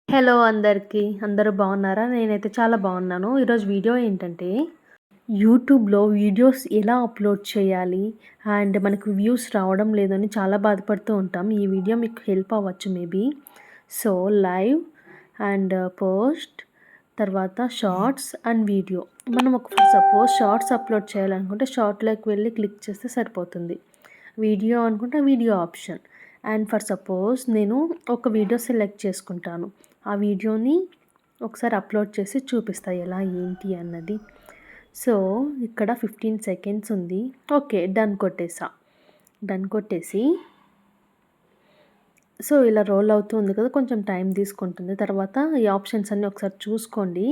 Hello అందరికీ. అందరూ బాగున్నారా? నేనైతే చాలా బాగున్నాను. ఈరోజు వీడియో ఏంటంటే, యూట్యూబ్‌లో వీడియోస్ ఎలా అప్‌లోడ్ చేయాలి? అండ్ మనకు వ్యూస్ రావడం లేదని చాలా బాధపడుతూ ఉంటాం. ఈ వీడియో మీకు హెల్ప్ అవ్వచ్చు maybe. So, live and post తర్వాత షార్ట్స్ అండ్ వీడియో. మనం సపోజ్ షార్ట్స్ అప్‌లోడ్ చేయాలనుకుంటే షార్ట్‌లోకి వెళ్ళి క్లిక్ చేస్తే సరిపోతుంది. వీడియో అనుకుంటే video option. And for suppose నేను ఒక వీడియో సెలెక్ట్ చేసుకుంటాను. ఆ వీడియోని ఒకసారి అప్లోడ్ చేసి చూపిస్తా ఎలా ఏంటి అన్నది. సో, ఇక్కడ 15 సెకండ్స్ ఉంది. ఓకే. డన్ కొట్టేసా. డన్ కొట్టేసి సో, ఇలా రోల్ అవుతూ ఉంది కదా! కొంచెం టైం తీసుకుంటుంది. తర్వాత ఈ ఆప్షన్స్ అన్నీ ఒకసారి చూసుకోండి.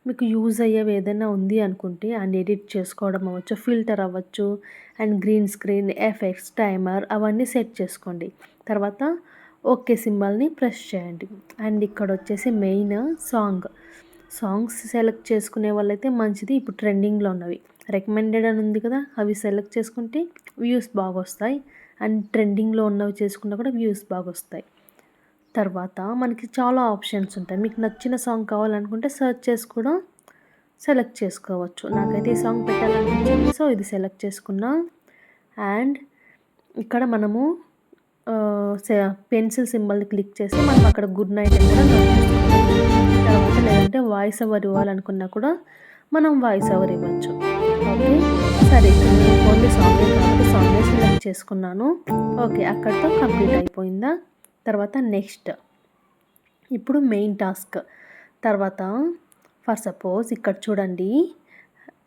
మీకు యూజ్ అయ్యేవి ఏదైనా ఉంది అనుకుంటే అండ్ ఎడిట్ చేసుకోవడం అవ్వచ్చు, ఫిల్టర్ అవ్వచ్చు and green screen, effects, timer అవన్నీ సెట్ చేసుకోండి. తర్వాత ఓకే సింబల్‌ని ప్రెస్ చేయండి. అండ్ ఇక్కడొచ్చేసి మెయిన్ సాంగ్స్ సెలెక్ట్ చేసుకునే వాళ్ళైతే మంచిది. ఇప్పుడు ట్రెండింగ్‌లో ఉన్నవి. రికమెండెడ్ అని ఉంది కదా! అవి సెలెక్ట్ చేసుకుంటే వ్యూస్ బాగొస్తాయి. అండ్ ట్రెండింగ్‌లో ఉన్నవి చేసుకున్నా కూడా వ్యూస్ బాగొస్తాయి. తర్వాత మనకి చాలా ఆప్షన్స్ ఉంటాయి. మీకు నచ్చిన సాంగ్ కావాలనుకుంటే సెర్చ్ చేసి కూడా సెలెక్ట్ చేసుకోవచ్చు. నాకైతే ఈ సాంగ్ పెట్టాలనిపించింది. సో, ఇది సెలెక్ట్ చేసుకున్నా. అండ్ ఇక్కడ మనము పెన్సిల్ సింబల్‌ని క్లిక్ చేసి మనం అక్కడ గుడ్ నైట్ అని కూడా నోట్ చేసుకోవాలి. తర్వాత లేదంటే వాయిస్ ఓవర్ ఇవ్వాలనుకున్నా కూడా మనం వాయిస్ ఓవర్ ఇవ్వచ్చు. ఓకే. సరే నేను ఓన్లీ సాంగే కాబట్టి సాంగే సెలెక్ట్ చేసుకున్నాను. ఓకే. అక్కడితో కంప్లీట్ అయిపోయిందా? తర్వాత నెక్స్ట్ ఇప్పుడు మెయిన్ టాస్క్. తర్వాత ఫర్ సపోజ్ ఇక్కడ చూడండి.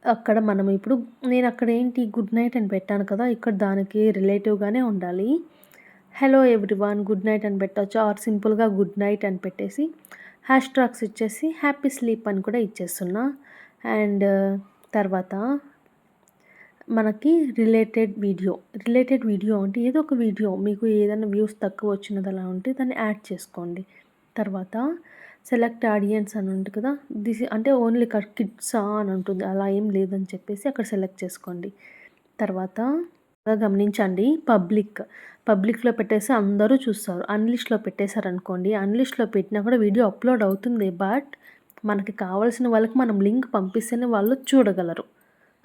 అక్కడ మనం ఇప్పుడు నేను అక్కడ ఏంటి గుడ్ నైట్ అని పెట్టాను కదా! ఇక్కడ దానికి రిలేటివ్‌గానే ఉండాలి. హలో ఎవ్రీవన్ గుడ్ నైట్ అని పెట్టొచ్చు. ఆర్ సింపుల్‌గా గుడ్ నైట్ అని పెట్టేసి హ్యాష్ ట్యాగ్స్ ఇచ్చేసి హ్యాపీ స్లీప్ అని కూడా ఇచ్చేస్తున్నా. అండ్ తర్వాత మనకి రిలేటెడ్ వీడియో అంటే ఏదో ఒక వీడియో మీకు ఏదైనా వ్యూస్ తక్కువ వచ్చినది అలా ఉంటే దాన్ని యాడ్ చేసుకోండి. తర్వాత సెలెక్ట్ ఆడియన్స్ అని ఉంటుంది కదా! అంటే ఓన్లీ ఇక్కడ కిడ్సా అని ఉంటుంది. అలా ఏం లేదని చెప్పేసి అక్కడ సెలెక్ట్ చేసుకోండి. తర్వాత గమనించండి పబ్లిక్‌లో పెట్టేస్తే అందరూ చూస్తారు. అన్‌లిస్ట్‌లో పెట్టేశారనుకోండి, అన్‌లిస్ట్‌లో పెట్టినా కూడా వీడియో అప్‌లోడ్ అవుతుంది. బట్ మనకి కావాల్సిన వాళ్ళకి మనం లింక్ పంపిస్తేనే వాళ్ళు చూడగలరు.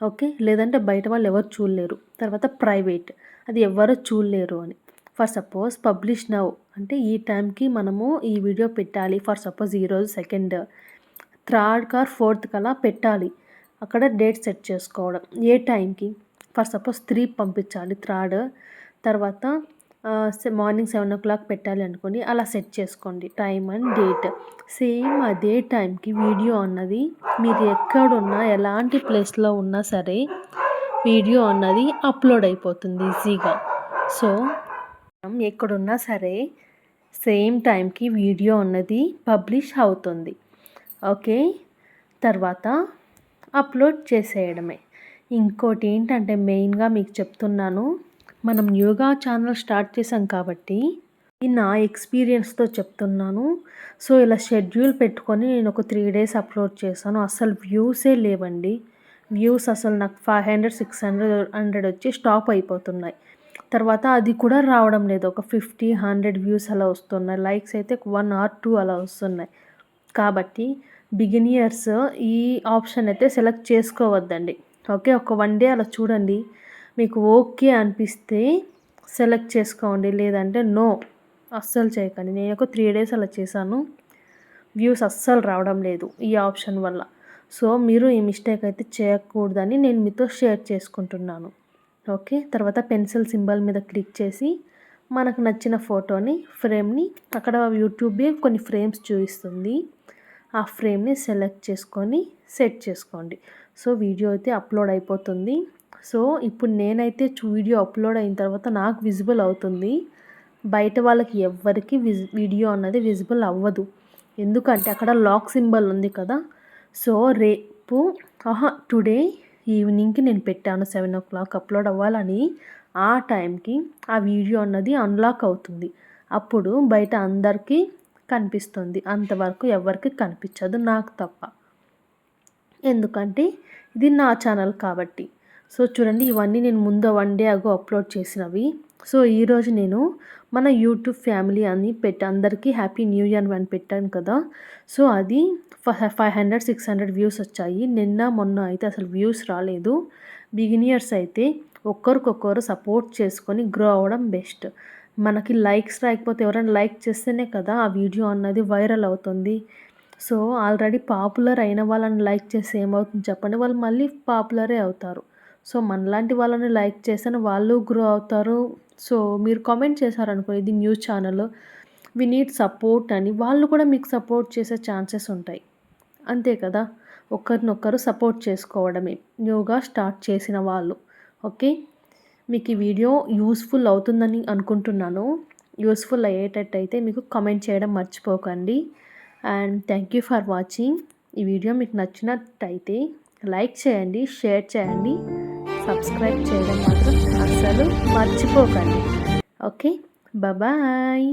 ఓకే. లేదంటే బయట వాళ్ళు ఎవరు చూడలేరు. తర్వాత ప్రైవేట్ అది ఎవ్వరు చూడలేరు అని. ఫర్ సపోజ్ పబ్లిష్ నౌ అంటే ఈ టైంకి మనము ఈ వీడియో పెట్టాలి. ఫర్ సపోజ్ ఈరోజు సెకండ్, థర్డ్ ఆర్ ఫోర్త్ కలా పెట్టాలి. అక్కడ డేట్ సెట్ చేసుకోవడం. ఏ టైంకి ఫర్ సపోజ్ 3 పంపించాలి థర్డ్. తర్వాత మార్నింగ్ 7:00 పెట్టాలి అనుకోండి. అలా సెట్ చేసుకోండి టైమ్ అండ్ డేట్. సేమ్ అదే టైంకి వీడియో అన్నది మీరు ఎక్కడున్నా ఎలాంటి ప్లేస్‌లో ఉన్నా సరే వీడియో అన్నది అప్‌లోడ్ అయిపోతుంది ఈజీగా. సో, మనం ఎక్కడున్నా సరే సేమ్ టైంకి వీడియో అన్నది పబ్లిష్ అవుతుంది. ఓకే. తర్వాత అప్‌లోడ్ చేసేయడమే. ఇంకోటి ఏంటంటే మెయిన్‌గా మీకు చెప్తున్నాను. మనం యోగా ఛానల్ స్టార్ట్ చేసాం కాబట్టి ఇది నా ఎక్స్‌పీరియన్స్‌తో చెప్తున్నాను. సో, ఇలా షెడ్యూల్ పెట్టుకొని నేను ఒక 3 డేస్ అప్‌లోడ్ చేశాను. అస్సలు వ్యూసే లేవండి. వ్యూస్ అసలు నాకు 500, 600 వచ్చి స్టాప్ అయిపోతున్నాయి. తర్వాత అది కూడా రావడం లేదు. ఒక 50, 100 వ్యూస్ అలా వస్తున్నాయి. లైక్స్ అయితే 1 ఆర్ 2 అలా వస్తున్నాయి. కాబట్టి బిగినియర్స్ ఈ ఆప్షన్ అయితే సెలెక్ట్ చేసుకోవద్దండి. ఓకే. ఒక 1 డే అలా చూడండి. మీకు ఓకే అనిపిస్తే సెలెక్ట్ చేసుకోండి. లేదంటే నో అస్సలు చేయకండి. నేను ఒక 3 డేస్ అలా చేశాను. వ్యూస్ అస్సలు రావడం లేదు ఈ ఆప్షన్ వల్ల. సో, మీరు ఈ మిస్టేక్ అయితే చేయకూడదని నేను మీతో షేర్ చేసుకుంటున్నాను. ఓకే. తర్వాత పెన్సిల్ సింబల్ మీద క్లిక్ చేసి మనకు నచ్చిన ఫోటోని ఫ్రేమ్‌ని అక్కడ యూట్యూబే కొన్ని ఫ్రేమ్స్ చూపిస్తుంది. ఆ ఫ్రేమ్‌ని సెలెక్ట్ చేసుకొని సెట్ చేసుకోండి. సో, వీడియో అయితే అప్‌లోడ్ అయిపోతుంది. సో, ఇప్పుడు నేనైతే వీడియో అప్‌లోడ్ అయిన తర్వాత నాకు విజిబుల్ అవుతుంది. బయట వాళ్ళకి ఎవ్వరికీ వీడియో అన్నది విజిబుల్ అవ్వదు. ఎందుకంటే అక్కడ లాక్ సింబల్ ఉంది కదా! సో, రేపు టుడే ఈవినింగ్‌కి నేను పెట్టాను 7:00 అప్‌లోడ్ అవ్వాలని. ఆ టైంకి ఆ వీడియో అన్నది అన్‌లాక్ అవుతుంది. అప్పుడు బయట అందరికీ కనిపిస్తుంది. అంతవరకు ఎవ్వరికీ కనిపించదు నాకు తప్ప. ఎందుకంటే ఇది నా ఛానల్ కాబట్టి. సో చూడండి, ఇవన్నీ నేను ముందు 1 డే అగో అప్లోడ్ చేసినవి. సో ఈరోజు నేను మన యూట్యూబ్ ఫ్యామిలీ అని అందరికీ హ్యాపీ న్యూ ఇయర్ అని పెట్టాను కదా! సో అది 500, 600 వ్యూస్ వచ్చాయి. నిన్న మొన్న అయితే అసలు వ్యూస్ రాలేదు. బిగినియర్స్ అయితే ఒక్కరికొకరు సపోర్ట్ చేసుకొని గ్రో అవ్వడం బెస్ట్. మనకి లైక్స్ రాకపోతే ఎవరైనా లైక్ చేస్తేనే కదా ఆ వీడియో అన్నది వైరల్ అవుతుంది. సో ఆల్రెడీ పాపులర్ అయిన వాళ్ళని లైక్ చేస్తే ఏమవుతుంది చెప్పండి? వాళ్ళు మళ్ళీ పాపులరే అవుతారు. సో మనలాంటి వాళ్ళని లైక్ చేస్తేనే వాళ్ళు గ్రో అవుతారు. సో మీరు కామెంట్ చేశారనుకో, ఇది news channel, we need support అని, వాళ్ళు కూడా మీకు సపోర్ట్ చేసే ఛాన్సెస్ ఉంటాయి. అంతే కదా! ఒకరినొకరు సపోర్ట్ చేసుకోవడమే న్యూగా స్టార్ట్ చేసిన వాళ్ళు. ఓకే. మీకు ఈ వీడియో యూస్ఫుల్ అవుతుందని అనుకుంటున్నాను. యూస్ఫుల్ అయ్యేటట్టయితే మీకు కామెంట్ చేయడం మర్చిపోకండి. And thank you for watching. ఈ వీడియో మీకు నచ్చినట్టయితే లైక్ చేయండి, షేర్ చేయండి, సబ్స్క్రైబ్ చేయడం మాత్రం అస్సలు మర్చిపోకండి. ఓకే. బాయ్.